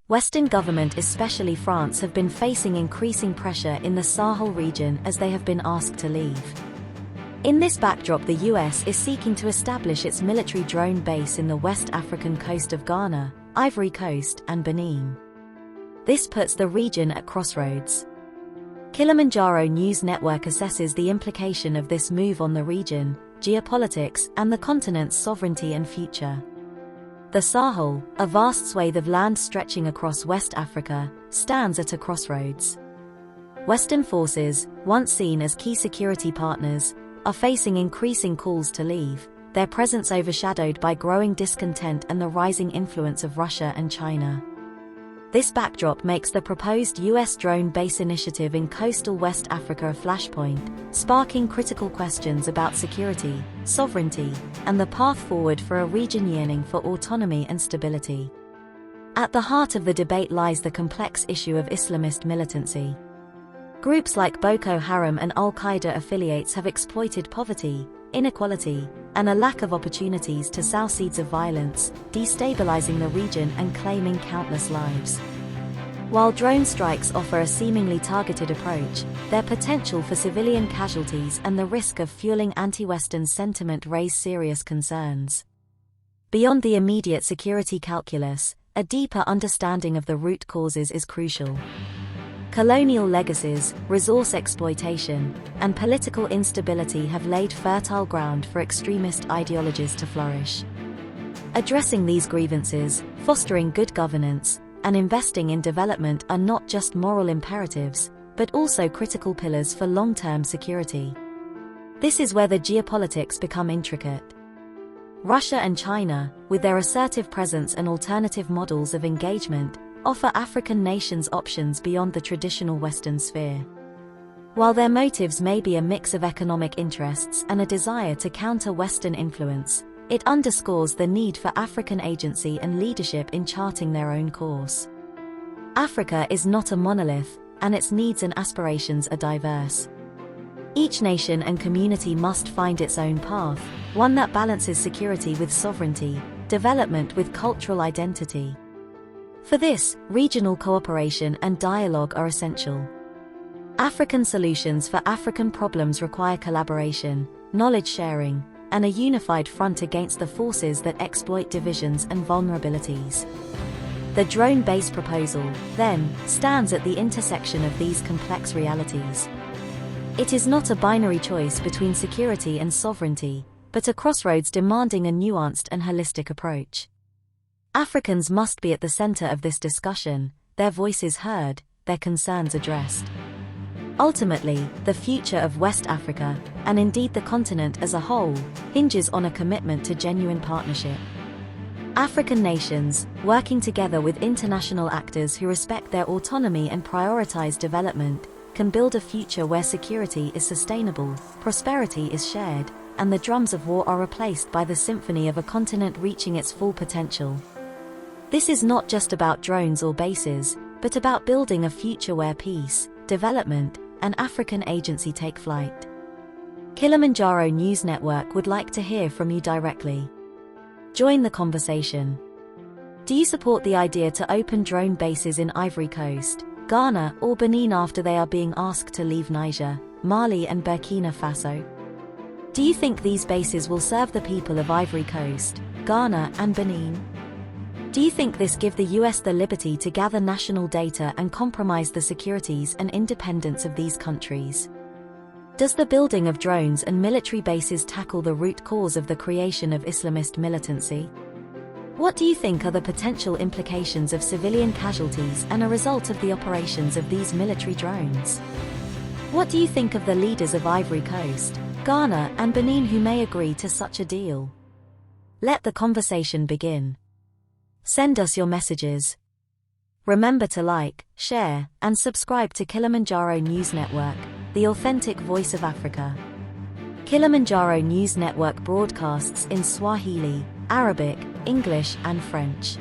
Western government, especially France, have been facing increasing pressure in the Sahel region as they have been asked to leave. In this backdrop, the US is seeking to establish its military drone base in the West African coast of Ghana, Ivory Coast, and Benin. This puts the region at crossroads. Kilimanjaro News Network assesses the implication of this move on the region, geopolitics, and the continent's sovereignty and future. The Sahel, a vast swathe of land stretching across West Africa, stands at a crossroads. Western forces, once seen as key security partners, are facing increasing calls to leave, their presence overshadowed by growing discontent and the rising influence of Russia and China. This backdrop makes the proposed US drone base initiative in coastal West Africa a flashpoint, sparking critical questions about security, sovereignty, and the path forward for a region yearning for autonomy and stability. At the heart of the debate lies the complex issue of Islamist militancy. Groups like Boko Haram and Al-Qaeda affiliates have exploited poverty, inequality, and a lack of opportunities to sow seeds of violence, destabilizing the region and claiming countless lives. While drone strikes offer a seemingly targeted approach, their potential for civilian casualties and the risk of fueling anti-Western sentiment raise serious concerns. Beyond the immediate security calculus, a deeper understanding of the root causes is crucial. Colonial legacies, resource exploitation, and political instability have laid fertile ground for extremist ideologies to flourish. Addressing these grievances, fostering good governance, and investing in development are not just moral imperatives, but also critical pillars for long-term security. This is where the geopolitics become intricate. Russia and China, with their assertive presence and alternative models of engagement, offer African nations options beyond the traditional Western sphere. While their motives may be a mix of economic interests and a desire to counter Western influence, it underscores the need for African agency and leadership in charting their own course. Africa is not a monolith, and its needs and aspirations are diverse. Each nation and community must find its own path, one that balances security with sovereignty, development with cultural identity. For this, regional cooperation and dialogue are essential. African solutions for African problems require collaboration, knowledge sharing, and a unified front against the forces that exploit divisions and vulnerabilities. The drone base proposal, then, stands at the intersection of these complex realities. It is not a binary choice between security and sovereignty, but a crossroads demanding a nuanced and holistic approach. Africans must be at the center of this discussion, their voices heard, their concerns addressed. Ultimately, the future of West Africa, and indeed the continent as a whole, hinges on a commitment to genuine partnership. African nations, working together with international actors who respect their autonomy and prioritize development, can build a future where security is sustainable, prosperity is shared, and the drums of war are replaced by the symphony of a continent reaching its full potential. This is not just about drones or bases, but about building a future where peace, development, and African agency take flight. Kilimanjaro News Network would like to hear from you directly. Join the conversation. Do you support the idea to open drone bases in Ivory Coast, Ghana, or Benin after they are being asked to leave Niger, Mali, and Burkina Faso? Do you think these bases will serve the people of Ivory Coast, Ghana, and Benin? Do you think this gives the US the liberty to gather national data and compromise the securities and independence of these countries? Does the building of drones and military bases tackle the root cause of the creation of Islamist militancy? What do you think are the potential implications of civilian casualties and a result of the operations of these military drones? What do you think of the leaders of Ivory Coast, Ghana, and Benin who may agree to such a deal? Let the conversation begin. Send us your messages. Remember to like, share, and subscribe to Kilimanjaro News Network, the authentic voice of Africa. Kilimanjaro News Network broadcasts in Swahili, Arabic, English, and French.